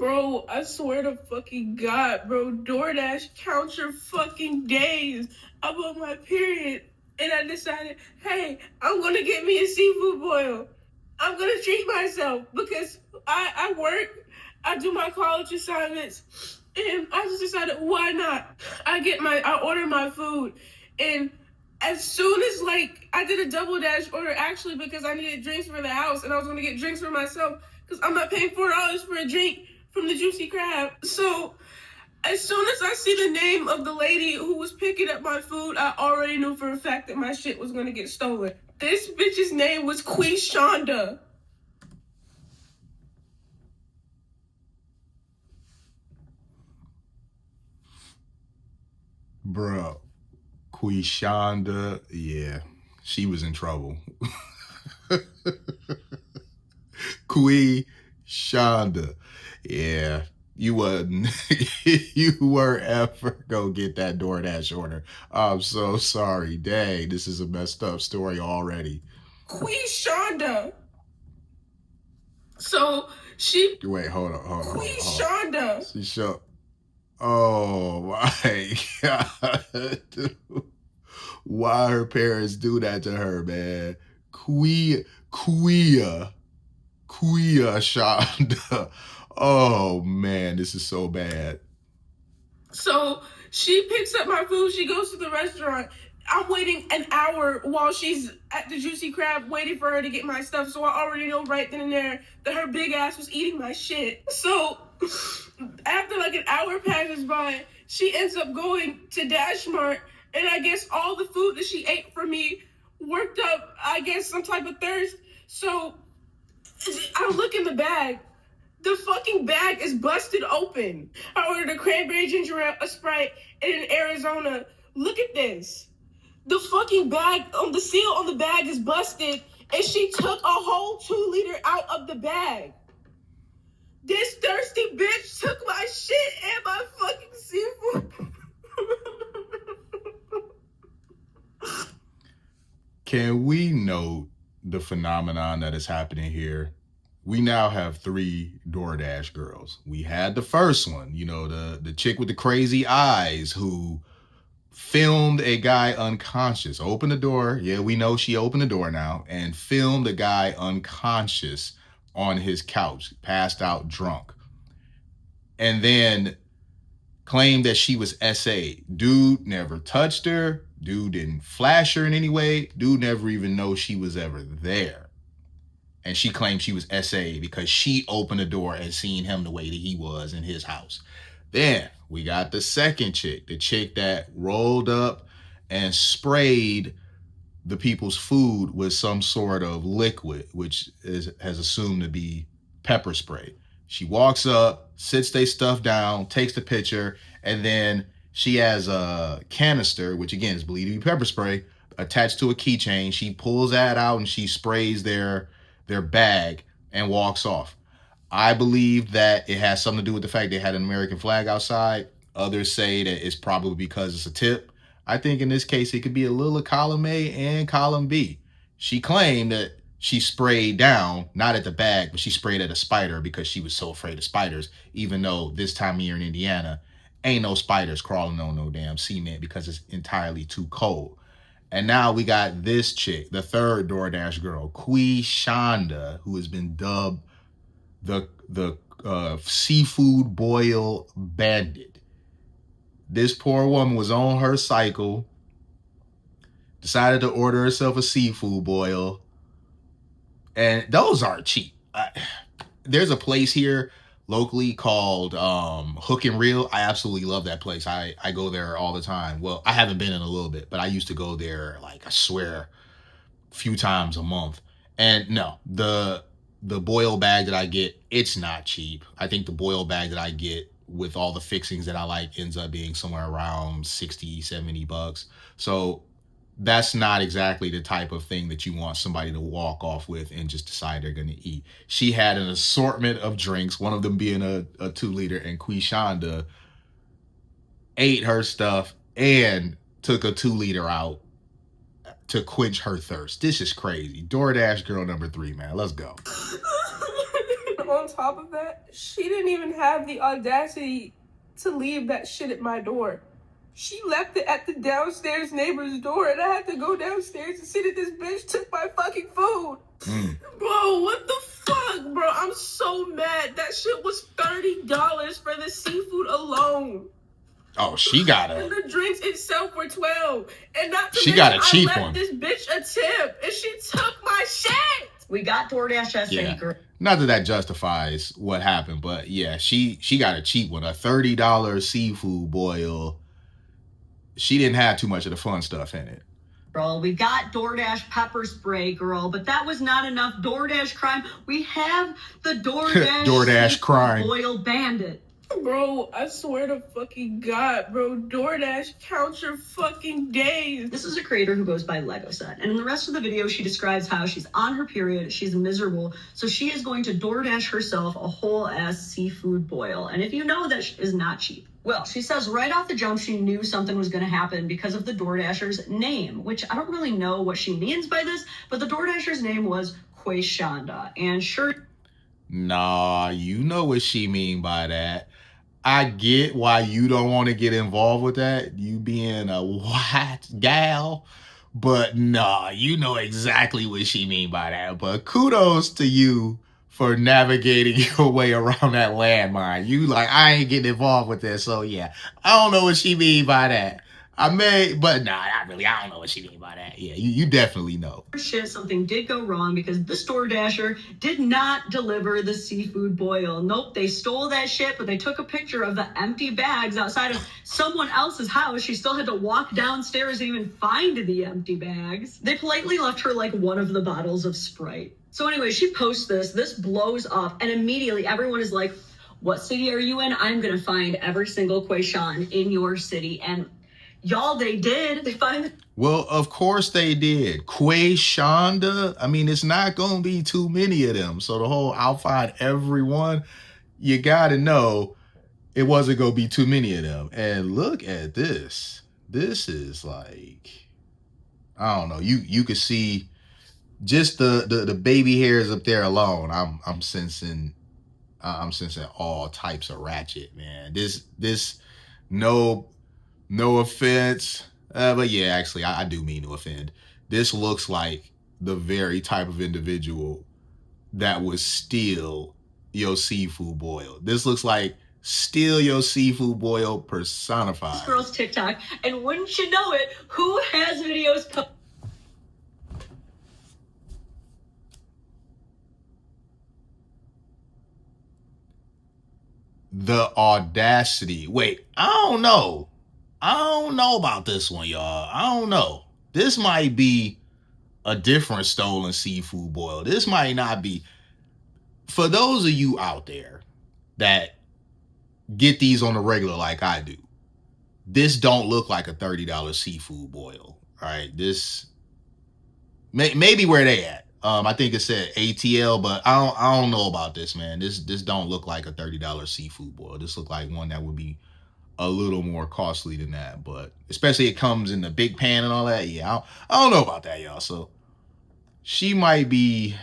Bro, I swear to fucking God, bro, DoorDash counts your fucking days. I'm on my period, and I decided, hey, I'm gonna get me a seafood boil. I'm gonna treat myself because I work, I do my college assignments, and I just decided, why not? I order my food, and as soon as I did a double dash order actually because I needed drinks for the house, and I was gonna get drinks for myself because I'm not paying $4 for a drink from the Juicy Crab. So as soon as I see the name of the lady who was picking up my food, I already knew for a fact that my shit was gonna get stolen. This bitch's name was Queashonda. Bro, Queashonda, yeah, she was in trouble. Queashonda, yeah, you wasn't, you weren't ever gonna get that DoorDash order. I'm so sorry. Dang, this is a messed up story already. Queashonda. So she. Wait, hold on. Queashonda. She showed. Oh my God. Dude. Why her parents do that to her, man? Queashonda. Oh man, this is so bad. So she picks up my food, she goes to the restaurant. I'm waiting an hour while she's at the Juicy Crab waiting for her to get my stuff. So I already know right then and there that her big ass was eating my shit. So after an hour passes by, she ends up going to Dash Mart, and I guess all the food that she ate for me worked up, I guess, some type of thirst. So I look in the bag. The fucking bag is busted open. I ordered a cranberry ginger ale, a Sprite, and an Arizona. Look at this. The fucking bag, the seal on the bag is busted, and she took a whole 2 liter out of the bag. This thirsty bitch took my shit and my fucking seafood. Can we note the phenomenon that is happening here? We now have 3 DoorDash girls. We had the first one, the chick with the crazy eyes who filmed a guy unconscious, opened the door. Yeah, we know she opened the door now, and filmed a guy unconscious on his couch, passed out drunk. And then claimed that she was SA. Dude never touched her. Dude didn't flash her in any way. Dude never even know she was ever there. And she claimed she was SA because she opened the door and seen him the way that he was in his house. Then we got the second chick, the chick that rolled up and sprayed the people's food with some sort of liquid, which has assumed to be pepper spray. She walks up, sits their stuff down, takes the picture, and then she has a canister, which again is believed to be pepper spray, attached to a keychain. She pulls that out and she sprays their bag and walks off. I believe that it has something to do with the fact they had an American flag outside. Others say that it's probably because it's a tip. I think in this case, it could be a little of column A and column B. She claimed that she sprayed down, not at the bag, but she sprayed at a spider because she was so afraid of spiders, even though this time of year in Indiana, ain't no spiders crawling on no damn cement because it's entirely too cold. And now we got this chick, the third DoorDash girl, Queashonda, who has been dubbed the seafood boil bandit. This poor woman was on her cycle, decided to order herself a seafood boil, and those aren't cheap. There's a place here locally called Hook and Reel. I absolutely love that place. I go there all the time. Well, I haven't been in a little bit, but I used to go there, I swear, a few times a month. And no, the boil bag that I get, it's not cheap. I think the boil bag that I get with all the fixings that I like ends up being somewhere around $60-$70. So that's not exactly the type of thing that you want somebody to walk off with and just decide they're going to eat. She had an assortment of drinks, one of them being a 2 liter, and Queashonda ate her stuff and took a 2 liter out to quench her thirst. This is crazy. DoorDash girl number 3, man. Let's go. On top of that, she didn't even have the audacity to leave that shit at my door. She left it at the downstairs neighbor's door, and I had to go downstairs and see that this bitch took my fucking food. Bro, what the fuck, bro? I'm so mad. That shit was $30 for the seafood alone. Oh, she got And a. the drinks itself were $12. And not to She mention, got a cheap I left one. this bitch a tip, and she took my shit. We got DoorDash SA. Yeah. Not that justifies what happened, but yeah, she got a cheap one, a $30 seafood boil. She didn't have too much of the fun stuff in it. Girl, we got DoorDash pepper spray, girl, but that was not enough. DoorDash crime. We have the DoorDash, DoorDash crime. boil Bandit. Bro, I swear to fucking God, bro, DoorDash counts your fucking days. This is a creator who goes by Lego Set, and in the rest of the video, she describes how she's on her period, she's miserable, so she is going to DoorDash herself a whole ass seafood boil. And if you know, that is not cheap. Well, she says right off the jump she knew something was going to happen because of the DoorDasher's name, which I don't really know what she means by this, but the DoorDasher's name was Queashonda. And sure, Nah, you know what she mean by that. I get why you don't want to get involved with that, you being a white gal, but nah, you know exactly what she mean by that. But kudos to you for navigating your way around that landmine. You like, I ain't getting involved with this, so yeah. I don't know what she mean by that. But nah, not really. I don't know what she mean by that. Yeah, you definitely know. shit, something did go wrong because this DoorDasher did not deliver the seafood boil. Nope, they stole that shit, but they took a picture of the empty bags outside of someone else's house. She still had to walk downstairs and even find the empty bags. They politely left her like one of the bottles of Sprite. So anyway, she posts this blows up, and immediately everyone is like, what city are you in? I'm gonna find every single Queashon in your city. And y'all, they did. They find Well, of course they did. Queashonda. I mean, it's not going to be too many of them. So the whole I'll find everyone, you got to know it wasn't going to be too many of them. And look at this. This is like, I don't know. You could see just the baby hairs up there alone. I'm sensing all types of ratchet, man. This no offense. But yeah, actually, I do mean to offend. This looks like the very type of individual that would steal your seafood boil. This looks like steal your seafood boil personified. this girl's TikTok, and wouldn't you know it, who has videos The audacity. Wait, I don't know about this one, y'all. I don't know. This might be a different stolen seafood boil. This might not be. For those of you out there that get these on the regular like I do, this don't look like a $30 seafood boil. All right, this maybe where they at. I think it said ATL, but I don't know about this, man. This don't look like a $30 seafood boil. This look like one that would be a little more costly than that, but especially it comes in the big pan and all that. Yeah, I don't know about that, y'all. So she might be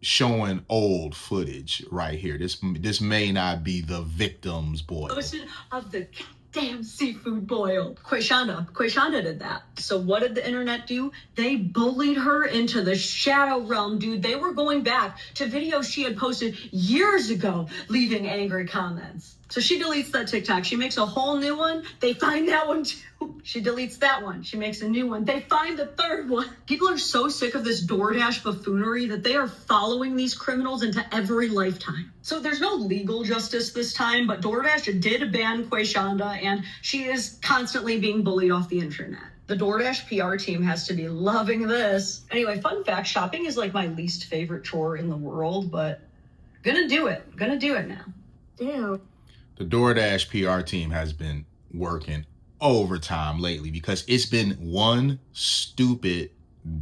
showing old footage right here. This may not be the victim's boil. of the damn seafood boil? Queashonda did that. So what did the internet do? They bullied her into the shadow realm, dude. They were going back to videos she had posted years ago, leaving angry comments. So she deletes that TikTok. She makes a whole new one. They find that one too. She deletes that one. She makes a new one. They find the third one. People are so sick of this DoorDash buffoonery that they are following these criminals into every lifetime. So there's no legal justice this time, but DoorDash did ban Queashonda, and she is constantly being bullied off the internet. The DoorDash PR team has to be loving this. Anyway, fun fact, shopping is like my least favorite chore in the world, but gonna do it now. Damn. The DoorDash PR team has been working overtime lately because it's been one stupid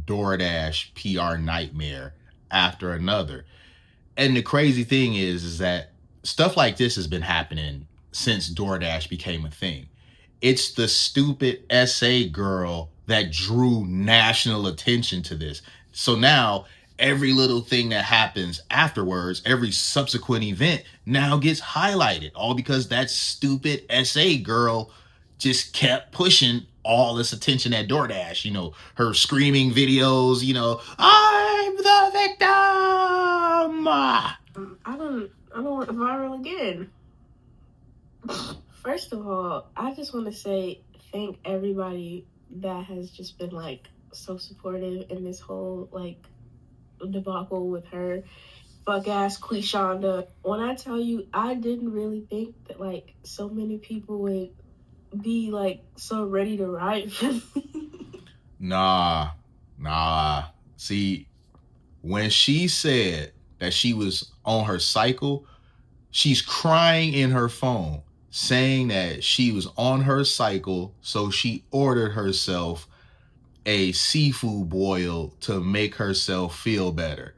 DoorDash PR nightmare after another. And the crazy thing is that stuff like this has been happening since DoorDash became a thing. It's the stupid SA girl that drew national attention to this. So now every little thing that happens afterwards, every subsequent event now gets highlighted, all because that stupid SA girl just kept pushing all this attention at DoorDash. You know, her screaming videos, you know, I'm the victim. I don't want to viral again. First of all, I just want to say thank everybody that has just been like so supportive in this whole like debacle with her fuck ass Queashonda. When I tell you, I didn't really think that like so many people would be like so ready to ride for me. Nah. See, when she said that she was on her cycle, she's crying in her phone, saying that she was on her cycle, so she ordered herself a seafood boil to make herself feel better.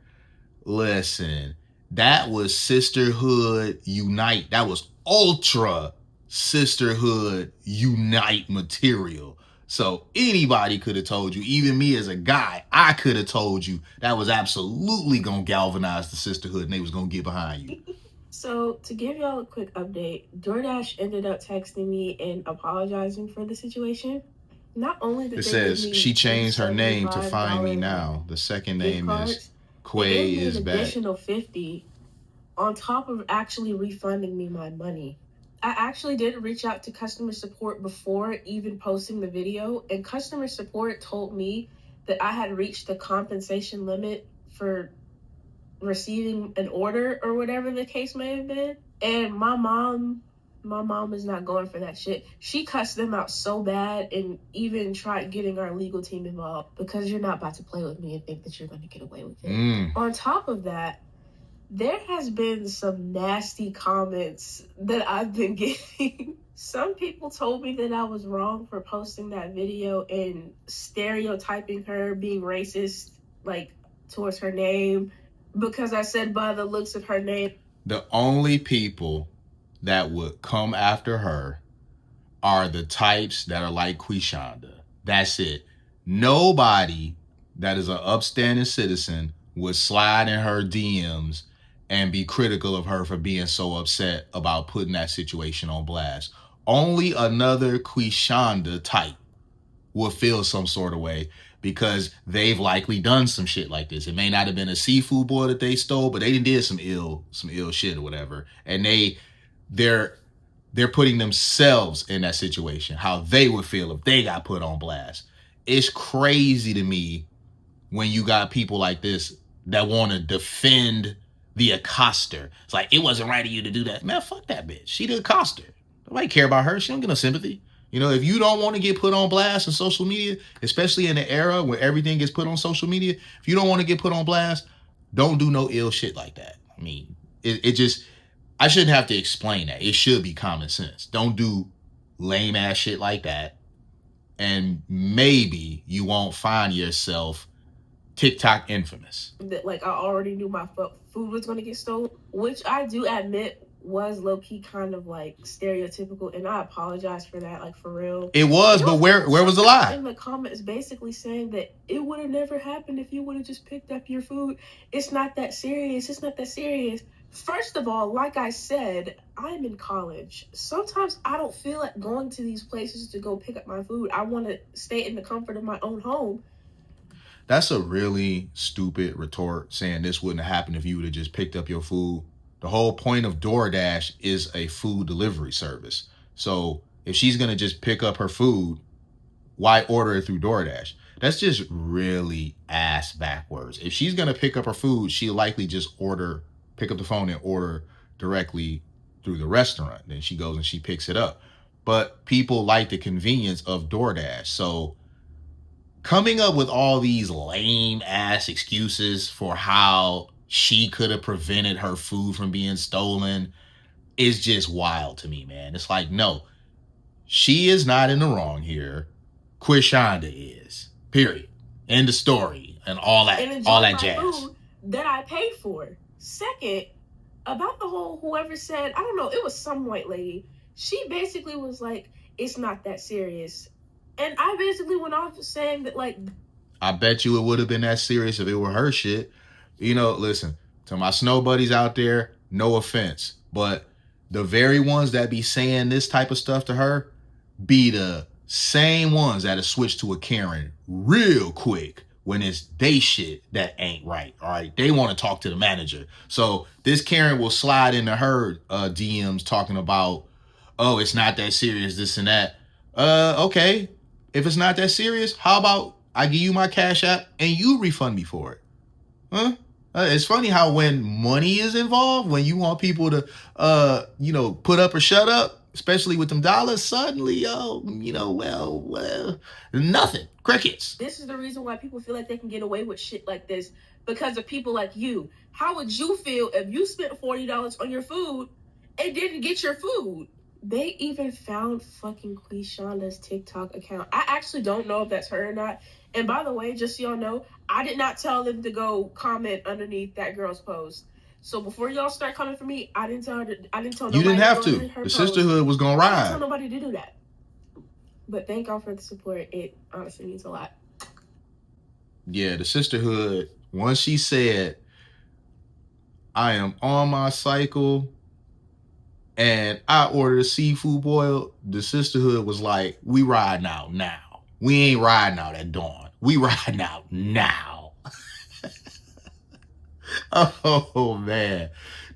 Listen, that was sisterhood unite. That was ultra sisterhood unite material. So anybody could have told you, even me as a guy, I could have told you that was absolutely going to galvanize the sisterhood and they was going to get behind you. So to give y'all a quick update, DoorDash ended up texting me and apologizing for the situation. Not only did it they says give me she changed her name to Find Me $75 Now. The second gift name cards, is Quay is an back. additional $50 on top of actually refunding me my money. I actually did reach out to customer support before even posting the video, and customer support told me that I had reached the compensation limit for receiving an order or whatever the case may have been. And my mom is not going for that shit. She cussed them out so bad and even tried getting our legal team involved because you're not about to play with me and think that you're going to get away with it. On top of that, there has been some nasty comments that I've been getting. Some people told me that I was wrong for posting that video and stereotyping her, being racist, like, towards her name, because I said by the looks of her name. The only people that would come after her are the types that are like Queashonda. That's it. Nobody that is an upstanding citizen would slide in her DMs and be critical of her for being so upset about putting that situation on blast. Only another Queashonda type will feel some sort of way because they've likely done some shit like this. It may not have been a seafood boil that they stole, but they did some ill shit or whatever. And they're putting themselves in that situation, how they would feel if they got put on blast. It's crazy to me when you got people like this that want to defend the accoster. It's like, it wasn't right of you to do that. Man, fuck that bitch. She the accoster. Nobody care about her. She don't get no sympathy. You know, if you don't want to get put on blast on social media, especially in the era where everything gets put on social media, if you don't want to get put on blast, don't do no ill shit like that. I mean, it just, I shouldn't have to explain that. It should be common sense. Don't do lame ass shit like that. And maybe you won't find yourself TikTok infamous. That, like, I already knew my food was going to get stolen, which I do admit was low-key kind of like stereotypical, and I apologize for that, like, for real. It was, but where was the lie? In the comments basically saying that it would have never happened if you would have just picked up your food. It's not that serious. It's not that serious. First of all, like I said, I'm in college. Sometimes I don't feel like going to these places to go pick up my food. I want to stay in the comfort of my own home. That's a really stupid retort, saying this wouldn't have happened if you would have just picked up your food. The whole point of DoorDash is a food delivery service. So if she's going to just pick up her food, why order it through DoorDash? That's just really ass backwards. If she's going to pick up her food, she'll likely just pick up the phone and order directly through the restaurant. Then she goes and she picks it up. But people like the convenience of DoorDash. So coming up with all these lame ass excuses for how she could have prevented her food from being stolen is just wild to me, man. It's like, no, she is not in the wrong here. Queashonda is. Period. End of story. And all that jazz. Food that I paid for. Second, about the whole whoever said, I don't know, it was some white lady. She basically was like, it's not that serious. And I basically went off saying that, like, I bet you it would have been that serious if it were her shit. You know, listen, to my snow buddies out there, no offense, but the very ones that be saying this type of stuff to her be the same ones that'll switch to a Karen real quick when it's they shit that ain't right. All right. They want to talk to the manager. So this Karen will slide into her DMs talking about, oh, it's not that serious, this and that. Okay. If it's not that serious, how about I give you my Cash App and you refund me for it? Huh? It's funny how when money is involved, when you want people to, put up or shut up, especially with them dollars, suddenly, well, nothing. Crickets. This is the reason why people feel like they can get away with shit like this, because of people like you. How would you feel if you spent $40 on your food and didn't get your food? They even found fucking Queashonda's TikTok account. I actually don't know if that's her or not. And by the way, just so y'all know, I did not tell them to go comment underneath that girl's post. So before y'all start coming for me, I didn't tell nobody. You didn't have to. The sisterhood was gonna ride. I didn't tell nobody to do that. But thank y'all for the support. It honestly means a lot. Yeah, the sisterhood, once she said, I am on my cycle and I ordered a seafood boil, the sisterhood was like, we riding out now. We ain't riding out at dawn. We riding out now. Oh, man.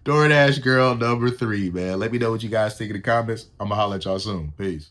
DoorDash girl number 3, man. Let me know what you guys think in the comments. I'm going to holler at y'all soon. Peace.